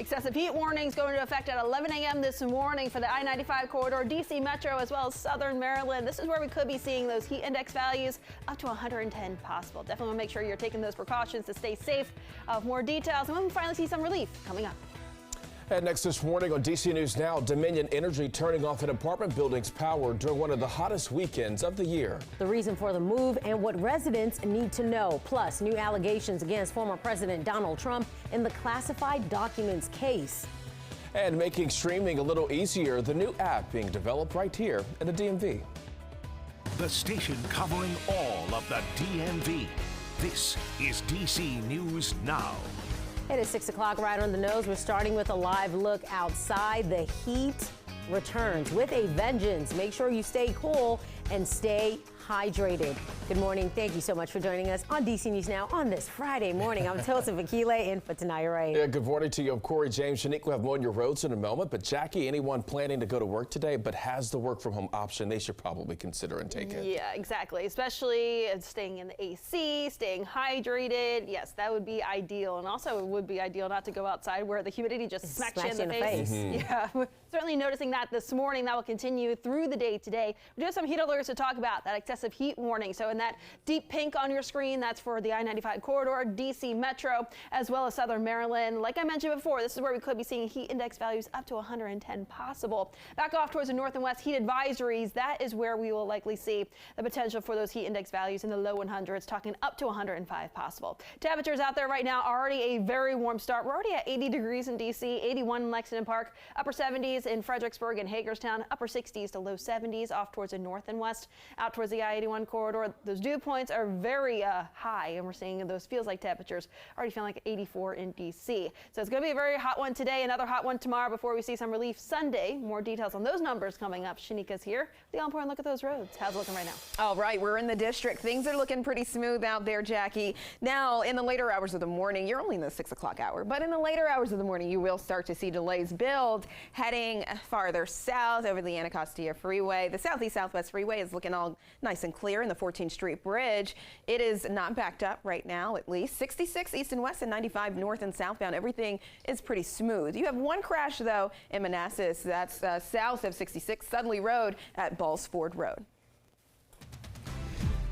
Excessive heat warnings going into effect at 11 a.m. this morning for the I-95 corridor, D.C. Metro, as well as southern Maryland. This is where we could be seeing those heat index values up to 110 possible. Definitely want to make sure you're taking those precautions to stay safe. More details and when we finally see some relief coming up. And next this morning on DC News Now, Dominion Energy turning off an apartment building's power during one of the hottest weekends of the year. The reason for the move and what residents need to know, plus new allegations against former President Donald Trump in the classified documents case. And making streaming a little easier, the new app being developed right here at the DMV. The station covering all of the DMV. This is DC News Now. It is 6 o'clock, right on the nose. We're starting with a live look outside. The heat returns with a vengeance. Make sure you stay cool and stay hydrated. Good morning. Thank you so much for joining us on DC News Now on this Friday morning. I'm Tilsa Vakile in for Tanaya Ray. Yeah, good morning to you. I'm Corey James. Shanique will have more on your roads in a moment. But Jackie, anyone planning to go to work today but has the work from home option, they should probably consider and take it. Yeah, exactly. Especially staying in the AC, staying hydrated. Yes, that would be ideal. And also it would be ideal not to go outside where the humidity just smacks you in the face. Yeah, we're certainly noticing that this morning. That will continue through the day today. We do have some heat alerts to talk about, that excessive heat warning. So in that deep pink on your screen, that's for the I-95 corridor, DC Metro, as well as southern Maryland. Like I mentioned before, this is where we could be seeing heat index values up to 110 possible. Back off towards the north and west, heat advisories. That is where we will likely see the potential for those heat index values in the low 100s, talking up to 105 possible. Temperatures out there right now, already a very warm start. We're already at 80 degrees in DC, 81 in Lexington Park, upper 70s in Fredericksburg and Hagerstown, upper 60s to low 70s off towards the north and west. Out towards the I-81 corridor, those dew points are very high, and we're seeing those feels like temperatures already feeling like 84 in DC. So it's going to be a very hot one today, another hot one tomorrow before we see some relief Sunday. More details on those numbers coming up. Shanika's here. The all-important look at those roads. How's it looking right now? All right, we're in the district. Things are looking pretty smooth out there, Jackie. Now, in the later hours of the morning, you're only in the 6 o'clock hour, but in the later hours of the morning, you will start to see delays build heading farther south over the Anacostia Freeway. The Southeast-Southwest Freeway is looking all nice and clear in the 14th Street Bridge. It is not backed up right now, at least. 66 east and west and 95 north and southbound. Everything is pretty smooth. You have one crash, though, in Manassas. That's south of 66 Sudley Road at Balls Ford Road.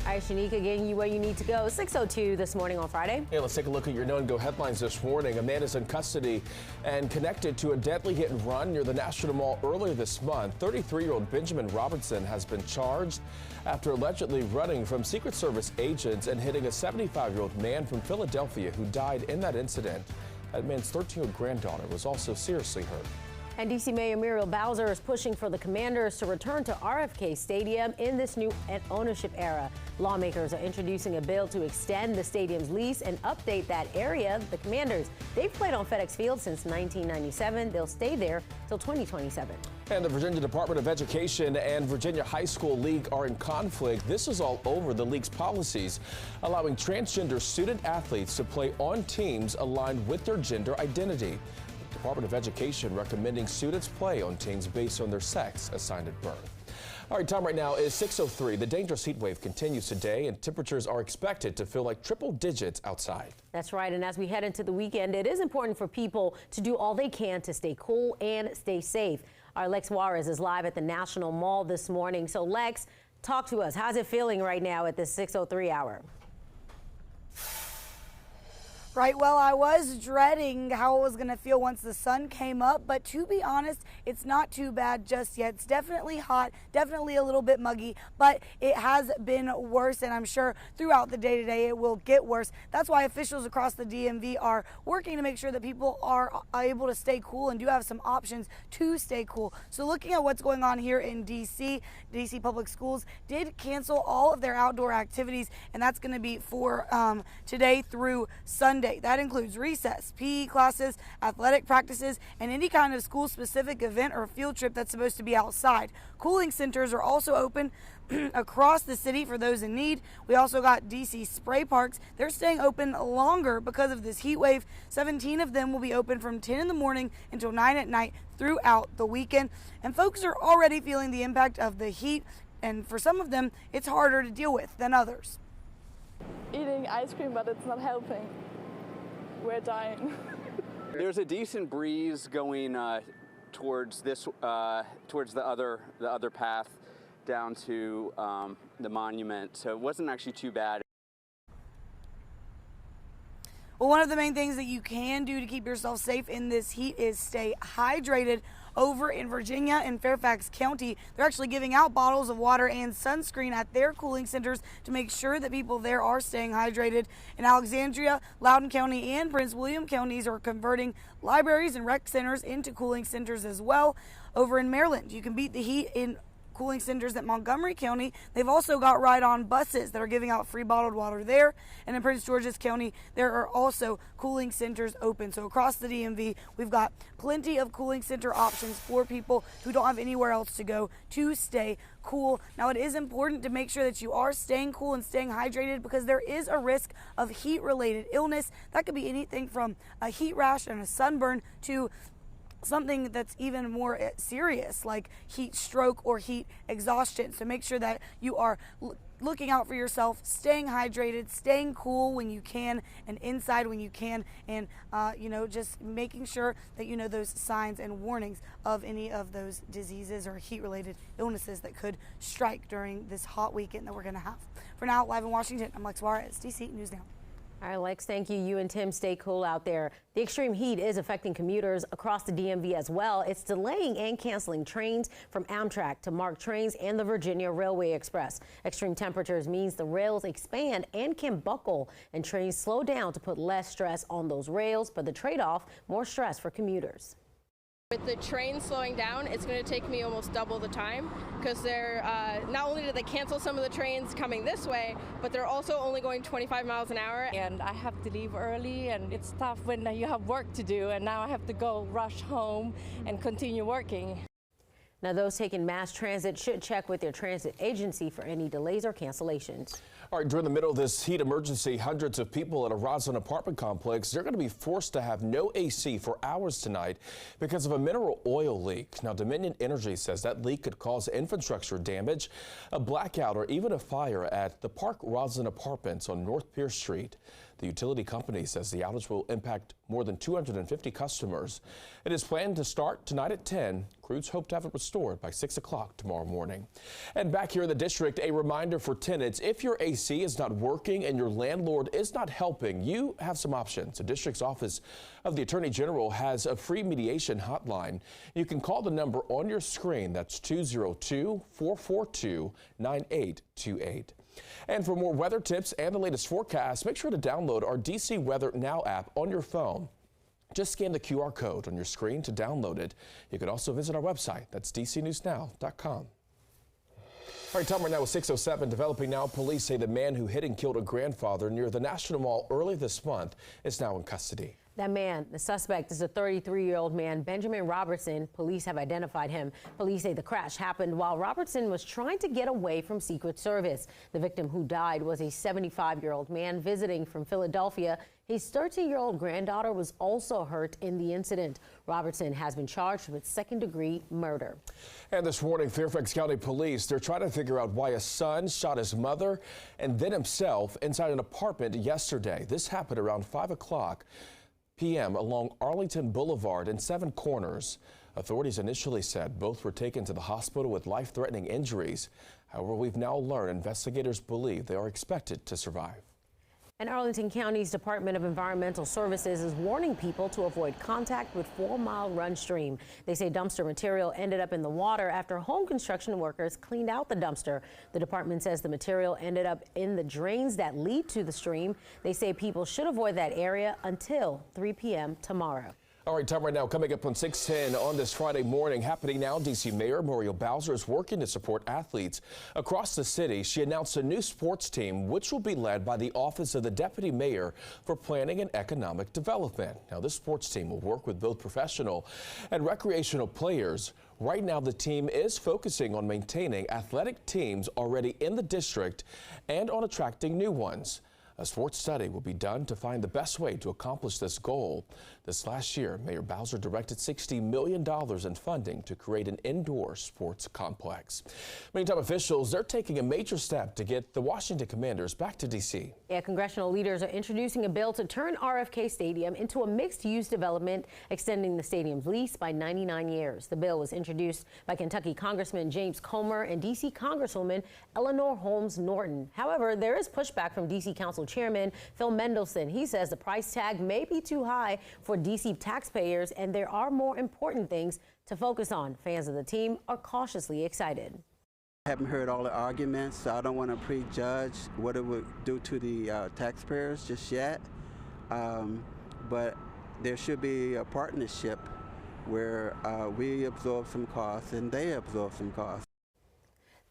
All right, Shanika, getting you where you need to go. 6:02 this morning on Friday. Yeah, let's take a look at your Know and Go headlines this morning. A man is in custody and connected to a deadly hit and run near the National Mall earlier this month. 33-year-old Benjamin Robertson has been charged after allegedly running from Secret Service agents and hitting a 75-year-old man from Philadelphia who died in that incident. That man's 13-year-old granddaughter was also seriously hurt. And D.C. Mayor Muriel Bowser is pushing for the Commanders to return to RFK Stadium in this new ownership era. Lawmakers are introducing a bill to extend the stadium's lease and update that area. The Commanders, they've played on FedEx Field since 1997. They'll stay there till 2027. And the Virginia Department of Education and Virginia High School League are in conflict. This is all over the league's policies, allowing transgender student athletes to play on teams aligned with their gender identity. Department of Education recommending students play on teams based on their sex assigned at birth. All right, time right now is 6:03. The dangerous heat wave continues today, and temperatures are expected to feel like triple digits outside. That's right. And as we head into the weekend, it is important for people to do all they can to stay cool and stay safe. Our Lex Juarez is live at the National Mall this morning. So, Lex, talk to us. How's it feeling right now at this 6:03 hour? Right, well, I was dreading how it was going to feel once the sun came up, but to be honest, it's not too bad just yet. It's definitely hot, definitely a little bit muggy, but it has been worse, and I'm sure throughout the day today it will get worse. That's why officials across the DMV are working to make sure that people are able to stay cool and do have some options to stay cool. So looking at what's going on here in DC Public Schools did cancel all of their outdoor activities, and that's going to be for today through Sunday. That includes recess, PE classes, athletic practices, and any kind of school-specific event or field trip that's supposed to be outside. Cooling centers are also open across the city for those in need. We also got DC spray parks. They're staying open longer because of this heat wave. 17 of them will be open from 10 in the morning until 9 at night throughout the weekend. And folks are already feeling the impact of the heat, and for some of them, it's harder to deal with than others. Eating ice cream, but it's not helping. We're dying. There's a decent breeze going towards this, towards the other path down to the monument, so it wasn't actually too bad. Well, one of the main things that you can do to keep yourself safe in this heat is stay hydrated. Over in Virginia and Fairfax County, they're actually giving out bottles of water and sunscreen at their cooling centers to make sure that people there are staying hydrated. In Alexandria, Loudoun County, and Prince William counties are converting libraries and rec centers into cooling centers as well. Over in Maryland, you can beat the heat in cooling centers at Montgomery County. They've also got ride-on buses that are giving out free bottled water there. And in Prince George's County, there are also cooling centers open. So across the DMV, we've got plenty of cooling center options for people who don't have anywhere else to go to stay cool. Now, it is important to make sure that you are staying cool and staying hydrated because there is a risk of heat-related illness. That could be anything from a heat rash and a sunburn to something that's even more serious like heat stroke or heat exhaustion. So make sure that you are looking out for yourself, staying hydrated, staying cool when you can, and inside when you can, and just making sure that you know those signs and warnings of any of those diseases or heat-related illnesses that could strike during this hot weekend that we're going to have. For now, live in Washington, I'm Lex Juarez, DC News Now. All right, Lex, thank you. You and Tim stay cool out there. The extreme heat is affecting commuters across the DMV as well. It's delaying and canceling trains from Amtrak to MARC trains and the Virginia Railway Express. Extreme temperatures means the rails expand and can buckle, and trains slow down to put less stress on those rails, but the trade-off, more stress for commuters. With the train slowing down, it's going to take me almost double the time because they're not only did they cancel some of the trains coming this way, but they're also only going 25 miles an hour. And I have to leave early, and it's tough when you have work to do, and now I have to go rush home and continue working. Now, those taking mass transit should check with their transit agency for any delays or cancellations. All right, during the middle of this heat emergency, hundreds of people at a Roslyn apartment complex, they're going to be forced to have no AC for hours tonight because of a mineral oil leak. Now, Dominion Energy says that leak could cause infrastructure damage, a blackout, or even a fire at the Park Roslyn Apartments on North Pierce Street. The utility company says the outage will impact more than 250 customers. It is planned to start tonight at 10. Crews hope to have it restored by 6 o'clock tomorrow morning. And back here in the district, a reminder for tenants, if your AC is not working and your landlord is not helping, you have some options. The district's office of the Attorney General has a free mediation hotline. You can call the number on your screen. That's 202-442-9828. And for more weather tips and the latest forecast, make sure to download our DC Weather Now app on your phone. Just scan the QR code on your screen to download it. You can also visit our website. That's dcnewsnow.com. All right, time right now is 6:07. Developing now, police say the man who hit and killed a grandfather near the National Mall early this month is now in custody. That man, the suspect, is a 33-year-old man, Benjamin Robertson. Police have identified him. Police say the crash happened while Robertson was trying to get away from Secret Service. The victim who died was a 75-year-old man visiting from Philadelphia. His 13-year-old granddaughter was also hurt in the incident. Robertson has been charged with second-degree murder. And this morning, Fairfax County Police, they're trying to figure out why a son shot his mother and then himself inside an apartment yesterday. This happened around 5 o'clock p.m. along Arlington Boulevard in Seven Corners. Authorities initially said both were taken to the hospital with life-threatening injuries. However, we've now learned investigators believe they are expected to survive. And Arlington County's Department of Environmental Services is warning people to avoid contact with 4 Mile Run stream. They say dumpster material ended up in the water after home construction workers cleaned out the dumpster. The department says the material ended up in the drains that lead to the stream. They say people should avoid that area until 3 p.m. tomorrow. All right, time right now coming up on 6:10 on this Friday morning. Happening now, D.C. Mayor Muriel Bowser is working to support athletes across the city. She announced a new sports team, which will be led by the Office of the Deputy Mayor for Planning and Economic Development. Now, this sports team will work with both professional and recreational players. Right now, the team is focusing on maintaining athletic teams already in the district and on attracting new ones. A sports study will be done to find the best way to accomplish this goal. This last year, Mayor Bowser directed $60 million in funding to create an indoor sports complex. Meantime, officials, they're taking a major step to get the Washington Commanders back to D.C. Yeah, congressional leaders are introducing a bill to turn RFK Stadium into a mixed-use development, extending the stadium's lease by 99 years. The bill was introduced by Kentucky Congressman James Comer and D.C. Congresswoman Eleanor Holmes Norton. However, there is pushback from D.C. Council Chairman Phil Mendelson. He says the price tag may be too high for D.C. taxpayers, and there are more important things to focus on. Fans of the team are cautiously excited. I haven't heard all the arguments, so I don't want to prejudge what it would do to the taxpayers just yet. But there should be a partnership where we absorb some costs and they absorb some costs.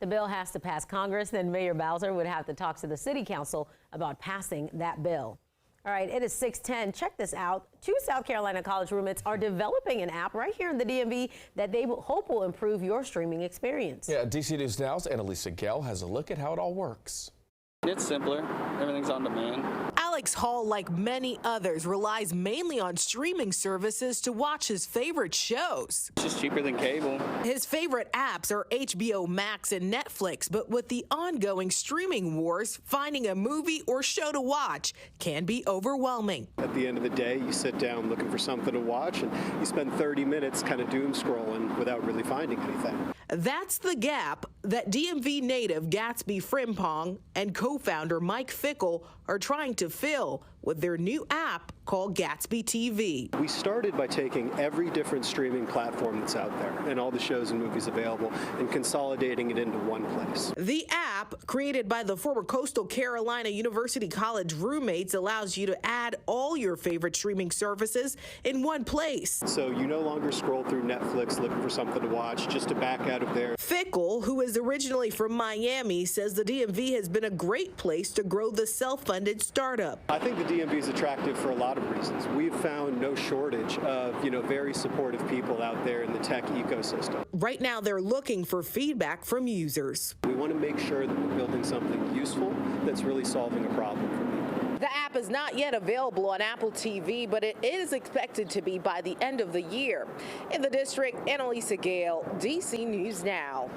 The bill has to pass Congress, then Mayor Bowser would have to talk to the City Council about passing that bill. All right, it is 6:10. Check this out. 2 South Carolina college roommates are developing an app right here in the DMV that they hope will improve your streaming experience. Yeah, DC News Now's Annalisa Gale has a look at how it all works. It's simpler. Everything's on demand. Alex Hall, like many others, relies mainly on streaming services to watch his favorite shows. It's just cheaper than cable. His favorite apps are HBO Max and Netflix, but with the ongoing streaming wars, finding a movie or show to watch can be overwhelming. At the end of the day, you sit down looking for something to watch, and you spend 30 minutes kind of doom scrolling without really finding anything. That's the gap that DMV native Gatsby Frimpong and co-founder Mike Fickle are trying to fill with their new app called Gatsby TV. We started by taking every different streaming platform that's out there and all the shows and movies available and consolidating it into one place. The app, created by the former Coastal Carolina University College roommates, allows you to add all your favorite streaming services in one place. So you no longer scroll through Netflix looking for something to watch just to back out of there. Fickle, who is originally from Miami, says the DMV has been a great place to grow the self-funded startup. I think the DMV is attractive for a lot of reasons. We've found no shortage of, very supportive people out there in the tech ecosystem. Right now, they're looking for feedback from users. We want to make sure that we're building something useful that's really solving a problem for people. The app is not yet available on Apple TV, but it is expected to be by the end of the year. In the district, Annalisa Gale, DC News Now.